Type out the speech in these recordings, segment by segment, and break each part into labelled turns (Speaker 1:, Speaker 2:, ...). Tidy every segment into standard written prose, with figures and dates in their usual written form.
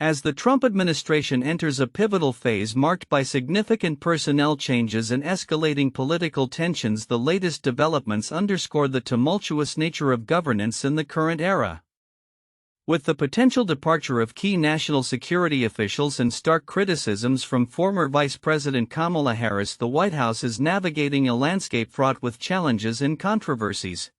Speaker 1: As the Trump administration enters a pivotal phase marked by significant personnel changes and escalating political tensions, the latest developments underscore the tumultuous nature of governance in the current era. With the potential departure of key national security officials and stark criticisms from former Vice President Kamala Harris, the White House is navigating a landscape fraught with challenges and controversies.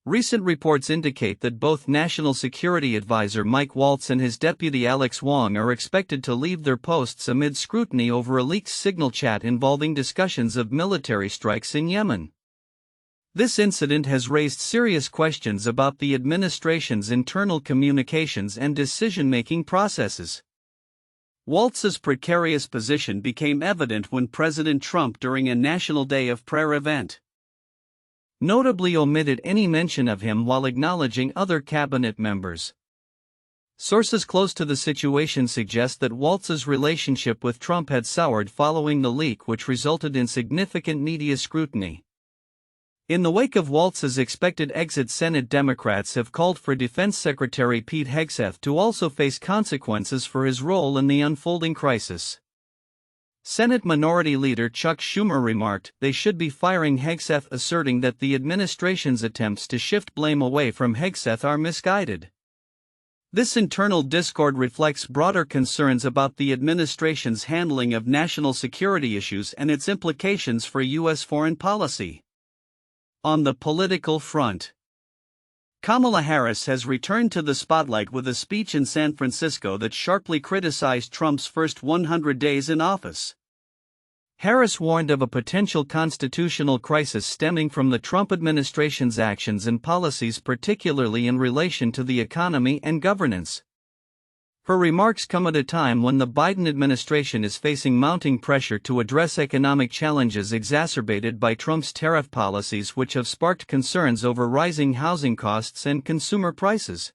Speaker 1: Recent reports indicate that both National Security Adviser Mike Waltz and his deputy Alex Wong are expected to leave their posts amid scrutiny over a leaked signal chat involving discussions of military strikes in Yemen. This incident has raised serious questions about the administration's internal communications and decision-making processes. Waltz's precarious position became evident when President Trump, during a National Day of Prayer event, notably omitted any mention of him while acknowledging other cabinet members. Sources close to the situation suggest that Waltz's relationship with Trump had soured following the leak, which resulted in significant media scrutiny. In the wake of Waltz's expected exit, Senate Democrats have called for Defense Secretary Pete Hegseth to also face consequences for his role in the unfolding crisis. Senate Minority Leader Chuck Schumer remarked they should be firing Hegseth, asserting that the administration's attempts to shift blame away from Hegseth are misguided. This internal discord reflects broader concerns about the administration's handling of national security issues and its implications for U.S. foreign policy. On the political front, Kamala Harris has returned to the spotlight with a speech in San Francisco that sharply criticized Trump's first 100 days in office. Harris warned of a potential constitutional crisis stemming from the Trump administration's actions and policies, particularly in relation to the economy and governance. Her remarks come at a time when the Biden administration is facing mounting pressure to address economic challenges exacerbated by Trump's tariff policies, which have sparked concerns over rising housing costs and consumer prices.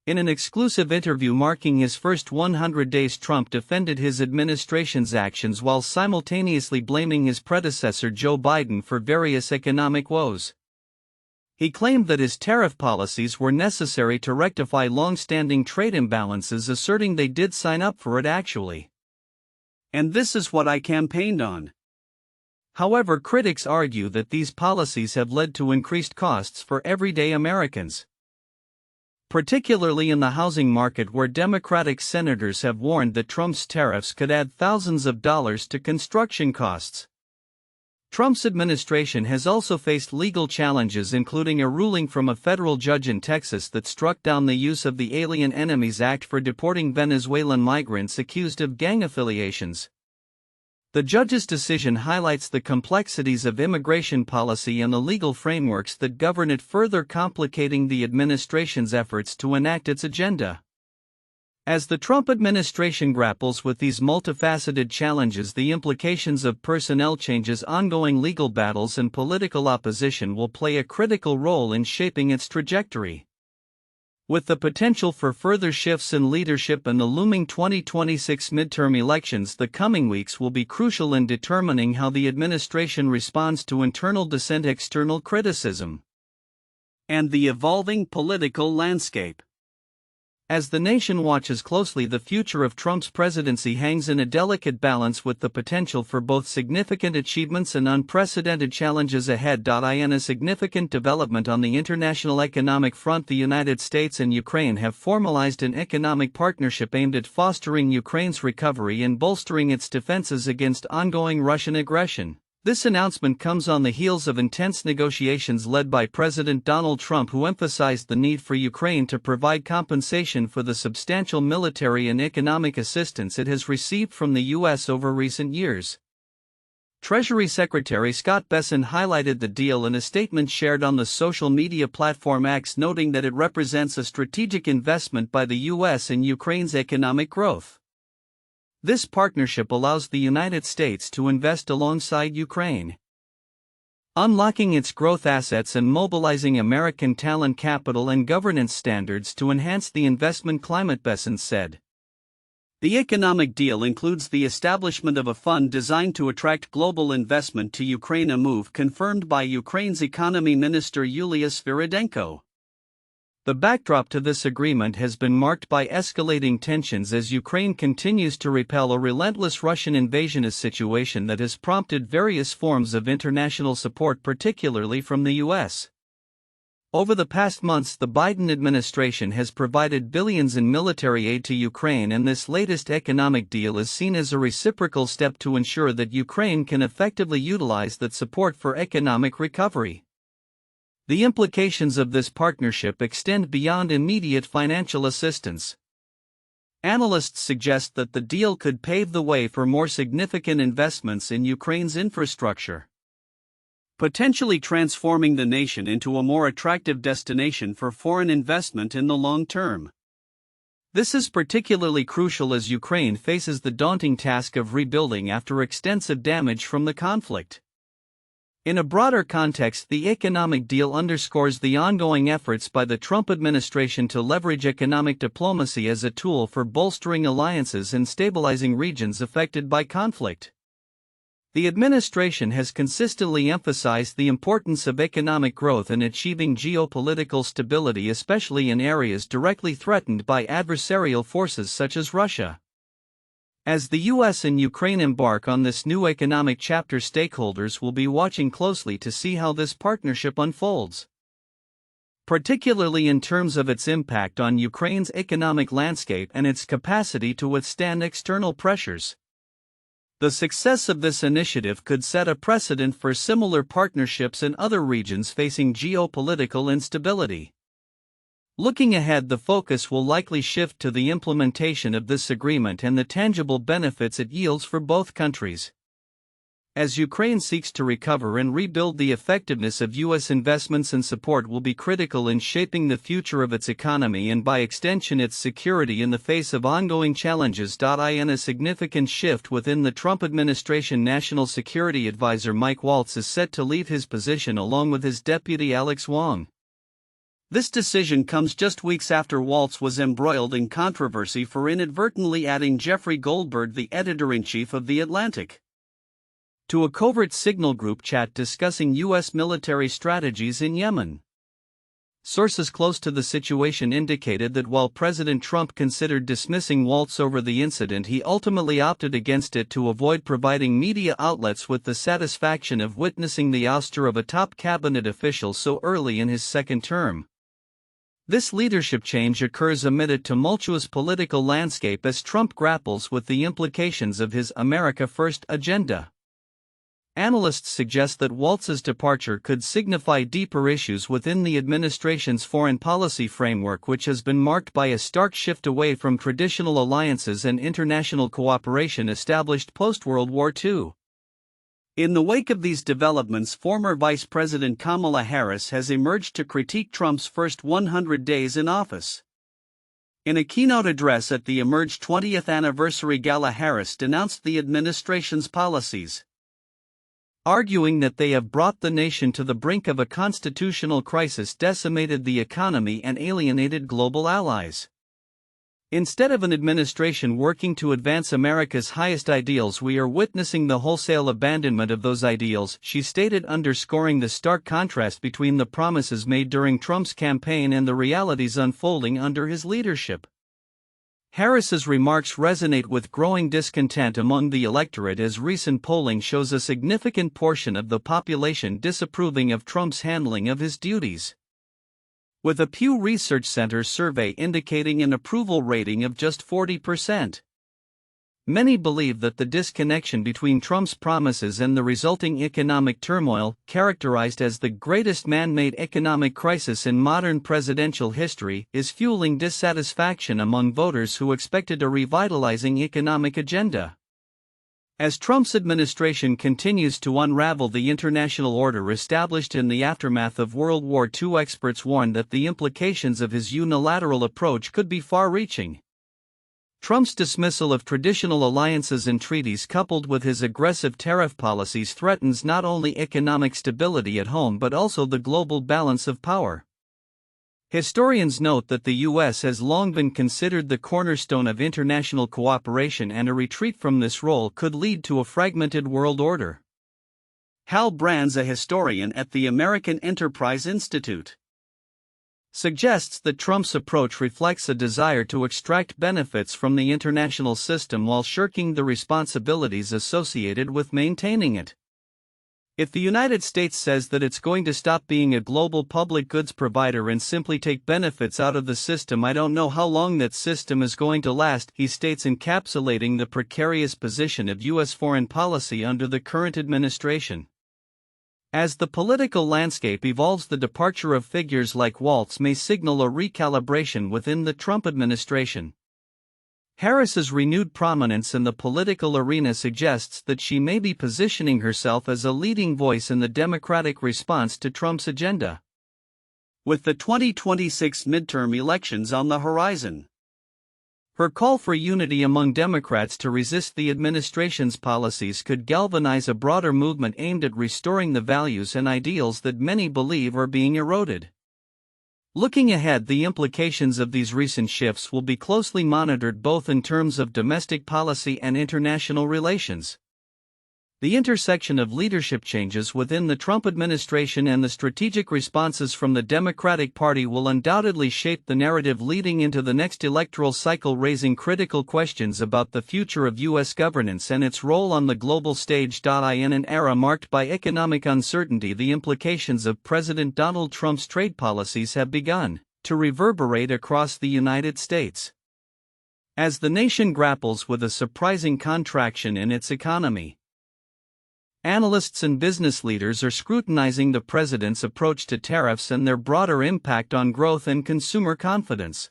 Speaker 1: In an exclusive interview marking his first 100 days, Trump defended his administration's actions while simultaneously blaming his predecessor Joe Biden for various economic woes. He claimed that his tariff policies were necessary to rectify long-standing trade imbalances, asserting they did sign up for it actually. "And this is what I campaigned on." However, critics argue that these policies have led to increased costs for everyday Americans, particularly in the housing market, where Democratic senators have warned that Trump's tariffs could add thousands of dollars to construction costs. Trump's administration has also faced legal challenges, including a ruling from a federal judge in Texas that struck down the use of the Alien Enemies Act for deporting Venezuelan migrants accused of gang affiliations. The judge's decision highlights the complexities of immigration policy and the legal frameworks that govern it, further complicating the administration's efforts to enact its agenda. As the Trump administration grapples with these multifaceted challenges, the implications of personnel changes, ongoing legal battles, and political opposition will play a critical role in shaping its trajectory. With the potential for further shifts in leadership and the looming 2026 midterm elections, the coming weeks will be crucial in determining how the administration responds to internal dissent, external criticism, and the evolving political landscape. As the nation watches closely, the future of Trump's presidency hangs in a delicate balance, with the potential for both significant achievements and unprecedented challenges ahead. In a significant development on the international economic front, the United States and Ukraine have formalized an economic partnership aimed at fostering Ukraine's recovery and bolstering its defenses against ongoing Russian aggression. This announcement comes on the heels of intense negotiations led by President Donald Trump, who emphasized the need for Ukraine to provide compensation for the substantial military and economic assistance it has received from the U.S. over recent years. Treasury Secretary Scott Bessent highlighted the deal in a statement shared on the social media platform X, noting that it represents a strategic investment by the U.S. in Ukraine's economic growth. This partnership allows the United States to invest alongside Ukraine, unlocking its growth assets and mobilizing American talent, capital, and governance standards to enhance the investment climate, Bessent said. The economic deal includes the establishment of a fund designed to attract global investment to Ukraine, a move confirmed by Ukraine's economy minister Yulia Svyrydenko. The backdrop to this agreement has been marked by escalating tensions as Ukraine continues to repel a relentless Russian invasionist situation that has prompted various forms of international support, particularly from the U.S. Over the past months, the Biden administration has provided billions in military aid to Ukraine, and this latest economic deal is seen as a reciprocal step to ensure that Ukraine can effectively utilize that support for economic recovery. The implications of this partnership extend beyond immediate financial assistance. Analysts suggest that the deal could pave the way for more significant investments in Ukraine's infrastructure, potentially transforming the nation into a more attractive destination for foreign investment in the long term. This is particularly crucial as Ukraine faces the daunting task of rebuilding after extensive damage from the conflict. In a broader context, the economic deal underscores the ongoing efforts by the Trump administration to leverage economic diplomacy as a tool for bolstering alliances and stabilizing regions affected by conflict. The administration has consistently emphasized the importance of economic growth in achieving geopolitical stability, especially in areas directly threatened by adversarial forces such as Russia. As the U.S. and Ukraine embark on this new economic chapter, stakeholders will be watching closely to see how this partnership unfolds, particularly in terms of its impact on Ukraine's economic landscape and its capacity to withstand external pressures. The success of this initiative could set a precedent for similar partnerships in other regions facing geopolitical instability. Looking ahead, the focus will likely shift to the implementation of this agreement and the tangible benefits it yields for both countries. As Ukraine seeks to recover and rebuild, the effectiveness of U.S. investments and support will be critical in shaping the future of its economy and, by extension, its security in the face of ongoing challenges. In a significant shift within the Trump administration, National Security Adviser Mike Waltz is set to leave his position along with his deputy Alex Wong. This decision comes just weeks after Waltz was embroiled in controversy for inadvertently adding Jeffrey Goldberg, the editor-in-chief of The Atlantic, to a covert signal group chat discussing U.S. military strategies in Yemen. Sources close to the situation indicated that while President Trump considered dismissing Waltz over the incident, he ultimately opted against it to avoid providing media outlets with the satisfaction of witnessing the ouster of a top cabinet official so early in his second term. This leadership change occurs amid a tumultuous political landscape as Trump grapples with the implications of his America First agenda. Analysts suggest that Waltz's departure could signify deeper issues within the administration's foreign policy framework, which has been marked by a stark shift away from traditional alliances and international cooperation established post-World War II. In the wake of these developments, former Vice President Kamala Harris has emerged to critique Trump's first 100 days in office. In a keynote address at the Emerge 20th Anniversary Gala, Harris denounced the administration's policies, arguing that they have brought the nation to the brink of a constitutional crisis, decimated the economy, and alienated global allies. Instead of an administration working to advance America's highest ideals, we are witnessing the wholesale abandonment of those ideals, she stated, underscoring the stark contrast between the promises made during Trump's campaign and the realities unfolding under his leadership. Harris's remarks resonate with growing discontent among the electorate, as recent polling shows a significant portion of the population disapproving of Trump's handling of his duties, with a Pew Research Center survey indicating an approval rating of just 40%. Many believe that the disconnection between Trump's promises and the resulting economic turmoil, characterized as the greatest man-made economic crisis in modern presidential history, is fueling dissatisfaction among voters who expected a revitalizing economic agenda. As Trump's administration continues to unravel the international order established in the aftermath of World War II, experts warn that the implications of his unilateral approach could be far-reaching. Trump's dismissal of traditional alliances and treaties, coupled with his aggressive tariff policies, threatens not only economic stability at home but also the global balance of power. Historians note that the U.S. has long been considered the cornerstone of international cooperation, and a retreat from this role could lead to a fragmented world order. Hal Brand's a historian at the American Enterprise Institute. suggests that Trump's approach reflects a desire to extract benefits from the international system while shirking the responsibilities associated with maintaining it. If the United States says that it's going to stop being a global public goods provider and simply take benefits out of the system, I don't know how long that system is going to last, he states, encapsulating the precarious position of U.S. foreign policy under the current administration. As the political landscape evolves, the departure of figures like Waltz may signal a recalibration within the Trump administration. Harris's renewed prominence in the political arena suggests that she may be positioning herself as a leading voice in the Democratic response to Trump's agenda. With the 2026 midterm elections on the horizon, her call for unity among Democrats to resist the administration's policies could galvanize a broader movement aimed at restoring the values and ideals that many believe are being eroded. Looking ahead, the implications of these recent shifts will be closely monitored both in terms of domestic policy and international relations. The intersection of leadership changes within the Trump administration and the strategic responses from the Democratic Party will undoubtedly shape the narrative leading into the next electoral cycle, raising critical questions about the future of U.S. governance and its role on the global stage. In an era marked by economic uncertainty, the implications of President Donald Trump's trade policies have begun to reverberate across the United States. As the nation grapples with a surprising contraction in its economy, analysts and business leaders are scrutinizing the president's approach to tariffs and their broader impact on growth and consumer confidence.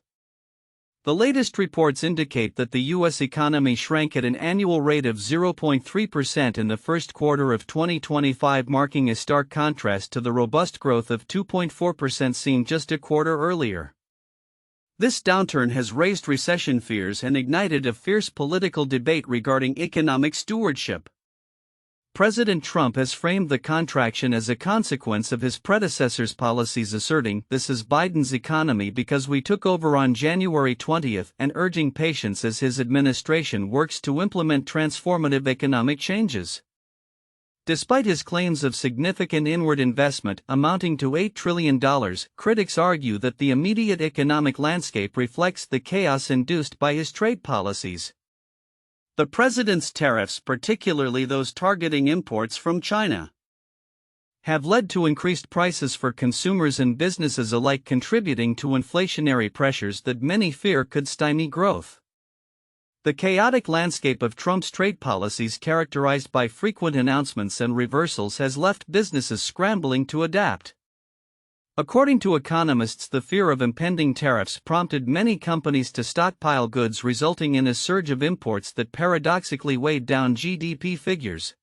Speaker 1: The latest reports indicate that the U.S. economy shrank at an annual rate of 0.3% in the first quarter of 2025, marking a stark contrast to the robust growth of 2.4% seen just a quarter earlier. This downturn has raised recession fears and ignited a fierce political debate regarding economic stewardship. President Trump has framed the contraction as a consequence of his predecessor's policies, asserting, "This is Biden's economy because we took over on January 20th, and urging patience as his administration works to implement transformative economic changes." Despite his claims of significant inward investment amounting to $8 trillion, critics argue that the immediate economic landscape reflects the chaos induced by his trade policies. The president's tariffs, particularly those targeting imports from China, have led to increased prices for consumers and businesses alike, contributing to inflationary pressures that many fear could stymie growth. The chaotic landscape of Trump's trade policies, characterized by frequent announcements and reversals, has left businesses scrambling to adapt. According to economists, the fear of impending tariffs prompted many companies to stockpile goods, resulting in a surge of imports that paradoxically weighed down GDP figures.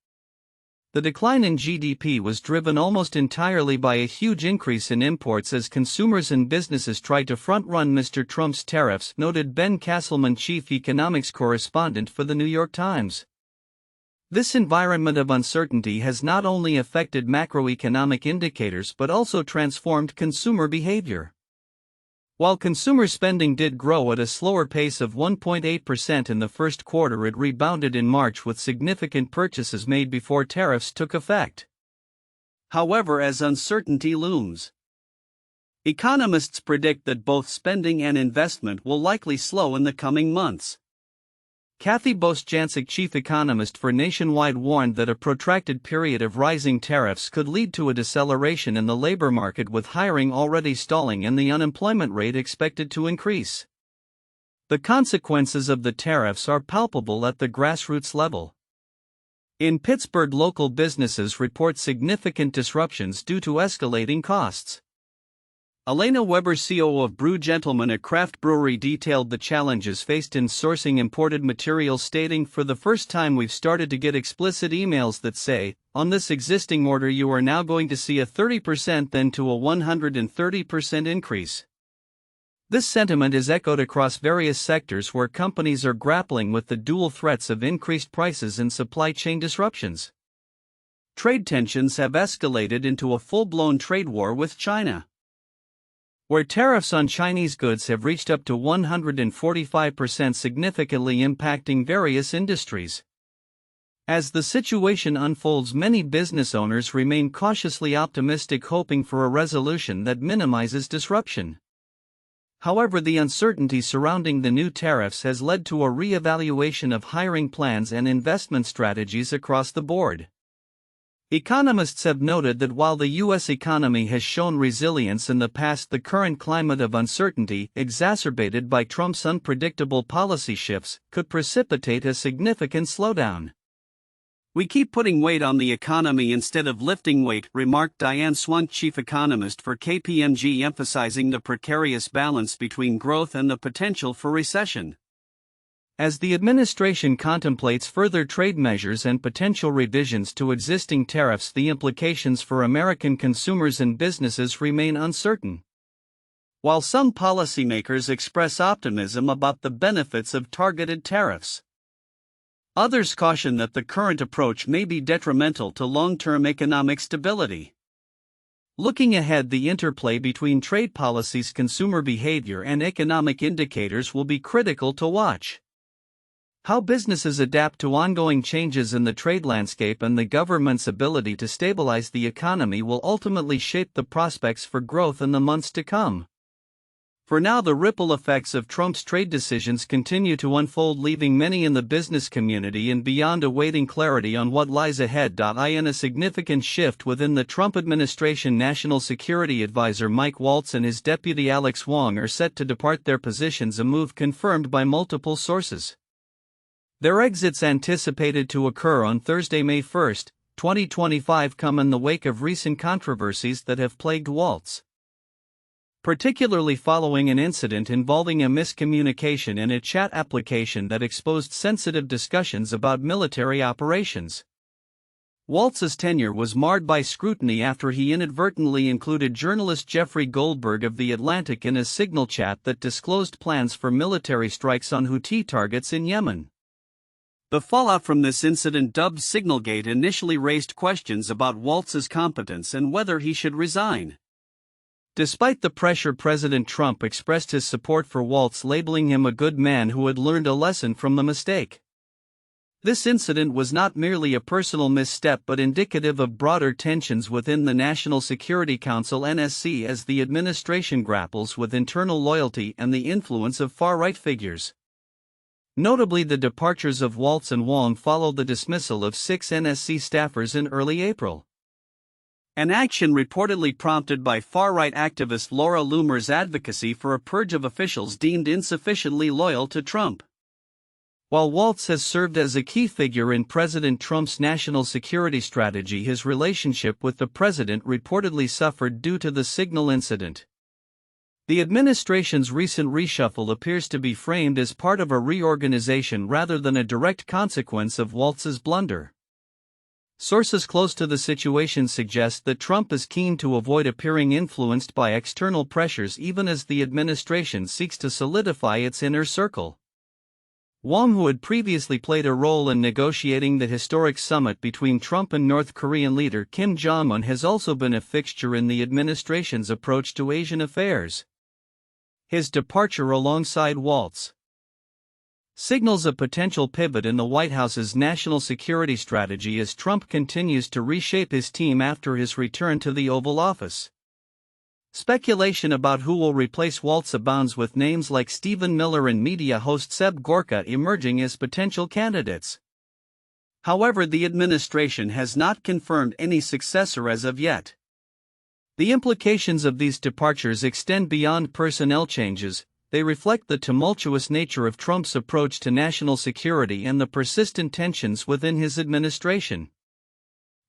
Speaker 1: The decline in GDP was driven almost entirely by a huge increase in imports as consumers and businesses tried to front-run Mr. Trump's tariffs, noted Ben Castleman, chief economics correspondent for The New York Times. This environment of uncertainty has not only affected macroeconomic indicators but also transformed consumer behavior. While consumer spending did grow at a slower pace of 1.8% in the first quarter, it rebounded in March with significant purchases made before tariffs took effect. However, as uncertainty looms, economists predict that both spending and investment will likely slow in the coming months. Kathy Bostjancic, chief economist for Nationwide, warned that a protracted period of rising tariffs could lead to a deceleration in the labor market, with hiring already stalling and the unemployment rate expected to increase. The consequences of the tariffs are palpable at the grassroots level. In Pittsburgh, local businesses report significant disruptions due to escalating costs. Elena Weber, CEO of Brew Gentleman, a craft brewery, detailed the challenges faced in sourcing imported materials, stating, "For the first time we've started to get explicit emails that say, on this existing order you are now going to see a 30% then to a 130% increase." This sentiment is echoed across various sectors where companies are grappling with the dual threats of increased prices and supply chain disruptions. Trade tensions have escalated into a full-blown trade war with China, where tariffs on Chinese goods have reached up to 145%, significantly impacting various industries. As the situation unfolds, many business owners remain cautiously optimistic, hoping for a resolution that minimizes disruption. However, the uncertainty surrounding the new tariffs has led to a re-evaluation of hiring plans and investment strategies across the board. Economists have noted that while the U.S. economy has shown resilience in the past, the current climate of uncertainty, exacerbated by Trump's unpredictable policy shifts, could precipitate a significant slowdown. "We keep putting weight on the economy instead of lifting weight," remarked Diane Swunk, chief economist for KPMG, emphasizing the precarious balance between growth and the potential for recession. As the administration contemplates further trade measures and potential revisions to existing tariffs, the implications for American consumers and businesses remain uncertain. While some policymakers express optimism about the benefits of targeted tariffs, others caution that the current approach may be detrimental to long-term economic stability. Looking ahead, the interplay between trade policies, consumer behavior, and economic indicators will be critical to watch. How businesses adapt to ongoing changes in the trade landscape and the government's ability to stabilize the economy will ultimately shape the prospects for growth in the months to come. For now, the ripple effects of Trump's trade decisions continue to unfold, leaving many in the business community and beyond awaiting clarity on what lies ahead. In a significant shift within the Trump administration, National Security Adviser Mike Waltz and his deputy Alex Wong are set to depart their positions, a move confirmed by multiple sources. Their exits, anticipated to occur on Thursday, May 1, 2025, come in the wake of recent controversies that have plagued Waltz, particularly following an incident involving a miscommunication in a chat application that exposed sensitive discussions about military operations. Waltz's tenure was marred by scrutiny after he inadvertently included journalist Jeffrey Goldberg of The Atlantic in a Signal chat that disclosed plans for military strikes on Houthi targets in Yemen. The fallout from this incident, dubbed Signalgate, initially raised questions about Waltz's competence and whether he should resign. Despite the pressure, President Trump expressed his support for Waltz, labeling him a good man who had learned a lesson from the mistake. This incident was not merely a personal misstep but indicative of broader tensions within the National Security Council (NSC) as the administration grapples with internal loyalty and the influence of far-right figures. Notably, the departures of Waltz and Wong followed the dismissal of 6 NSC staffers in early April. An action reportedly prompted by far-right activist Laura Loomer's advocacy for a purge of officials deemed insufficiently loyal to Trump. While Waltz has served as a key figure in President Trump's national security strategy, his relationship with the president reportedly suffered due to the Signal incident. The administration's recent reshuffle appears to be framed as part of a reorganization rather than a direct consequence of Waltz's blunder. Sources close to the situation suggest that Trump is keen to avoid appearing influenced by external pressures, even as the administration seeks to solidify its inner circle. Wong, who had previously played a role in negotiating the historic summit between Trump and North Korean leader Kim Jong-un, has also been a fixture in the administration's approach to Asian affairs. His departure alongside Waltz signals a potential pivot in the White House's national security strategy as Trump continues to reshape his team after his return to the Oval Office. Speculation about who will replace Waltz abounds, with names like Stephen Miller and media host Seb Gorka emerging as potential candidates. However, the administration has not confirmed any successor as of yet. The implications of these departures extend beyond personnel changes. They reflect the tumultuous nature of Trump's approach to national security and the persistent tensions within his administration.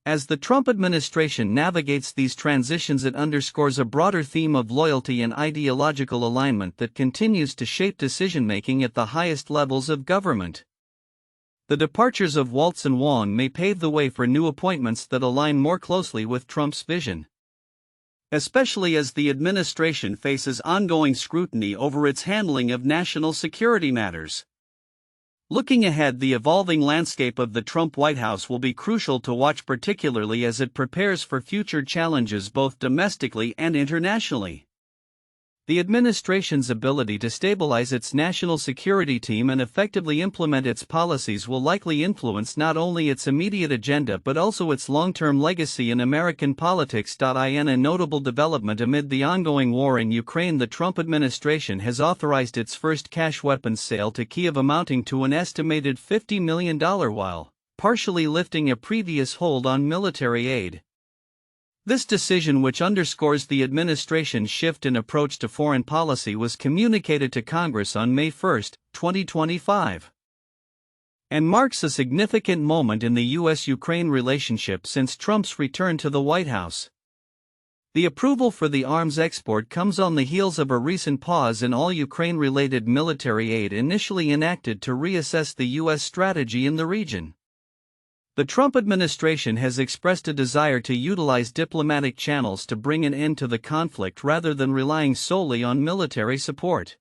Speaker 1: As the Trump administration navigates these transitions, it underscores a broader theme of loyalty and ideological alignment that continues to shape decision-making at the highest levels of government. The departures of Waltz and Wong may pave the way for new appointments that align more closely with Trump's vision, especially as the administration faces ongoing scrutiny over its handling of national security matters. Looking ahead, the evolving landscape of the Trump White House will be crucial to watch, particularly as it prepares for future challenges both domestically and internationally. The administration's ability to stabilize its national security team and effectively implement its policies will likely influence not only its immediate agenda but also its long-term legacy in American politics. In a notable development amid the ongoing war in Ukraine, the Trump administration has authorized its first cash weapons sale to Kyiv amounting to an estimated $50 million, while partially lifting a previous hold on military aid. This decision, which underscores the administration's shift in approach to foreign policy, was communicated to Congress on May 1, 2025, and marks a significant moment in the U.S.-Ukraine relationship since Trump's return to the White House. The approval for the arms export comes on the heels of a recent pause in all Ukraine-related military aid initially enacted to reassess the U.S. strategy in the region. The Trump administration has expressed a desire to utilize diplomatic channels to bring an end to the conflict rather than relying solely on military support.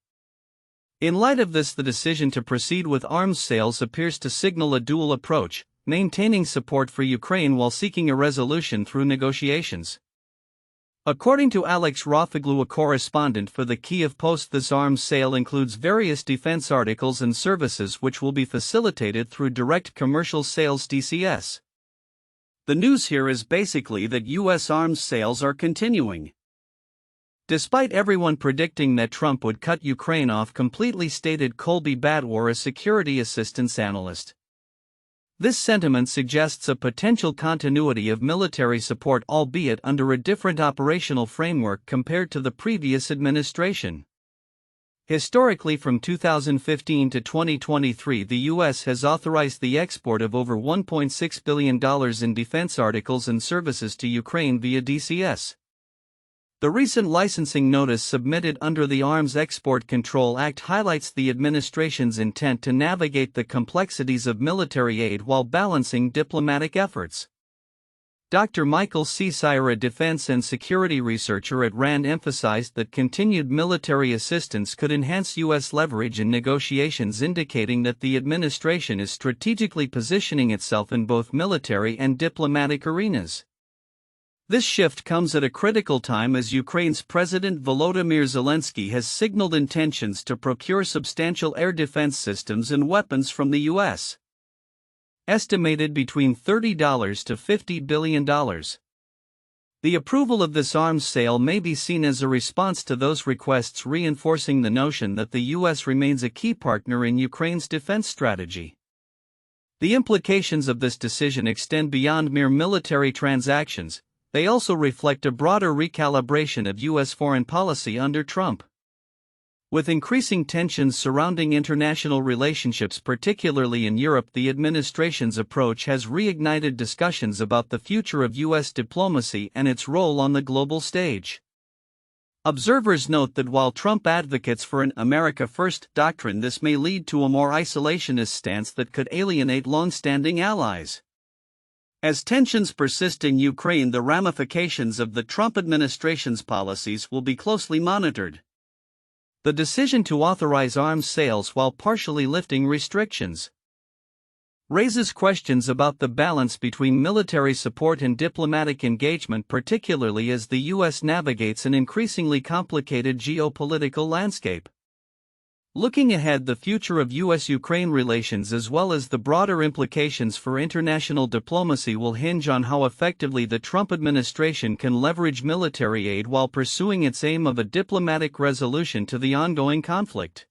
Speaker 1: In light of this, the decision to proceed with arms sales appears to signal a dual approach, maintaining support for Ukraine while seeking a resolution through negotiations. According to Alex Wong, a correspondent for the Kyiv Post, this arms sale includes various defense articles and services which will be facilitated through direct commercial sales (DCS). The news here is basically that U.S. arms sales are continuing. Despite everyone predicting that Trump would cut Ukraine off completely, stated Colby Badwar, a security assistance analyst. This sentiment suggests a potential continuity of military support, albeit under a different operational framework compared to the previous administration. Historically, from 2015 to 2023, the U.S. has authorized the export of over $1.6 billion in defense articles and services to Ukraine via DCS. The recent licensing notice submitted under the Arms Export Control Act highlights the administration's intent to navigate the complexities of military aid while balancing diplomatic efforts. Dr. Michael Sire, a defense and security researcher at RAND, emphasized that continued military assistance could enhance U.S. leverage in negotiations, indicating that the administration is strategically positioning itself in both military and diplomatic arenas. This shift comes at a critical time as Ukraine's President Volodymyr Zelensky has signaled intentions to procure substantial air defense systems and weapons from the U.S., estimated between $30 to $50 billion. The approval of this arms sale may be seen as a response to those requests, reinforcing the notion that the U.S. remains a key partner in Ukraine's defense strategy. The implications of this decision extend beyond mere military transactions. They also reflect a broader recalibration of U.S. foreign policy under Trump. With increasing tensions surrounding international relationships, particularly in Europe, the administration's approach has reignited discussions about the future of U.S. diplomacy and its role on the global stage. Observers note that while Trump advocates for an America First doctrine, this may lead to a more isolationist stance that could alienate long-standing allies. As tensions persist in Ukraine, the ramifications of the Trump administration's policies will be closely monitored. The decision to authorize arms sales while partially lifting restrictions raises questions about the balance between military support and diplomatic engagement, particularly as the U.S. navigates an increasingly complicated geopolitical landscape. Looking ahead, the future of U.S.-Ukraine relations as well as the broader implications for international diplomacy will hinge on how effectively the Trump administration can leverage military aid while pursuing its aim of a diplomatic resolution to the ongoing conflict.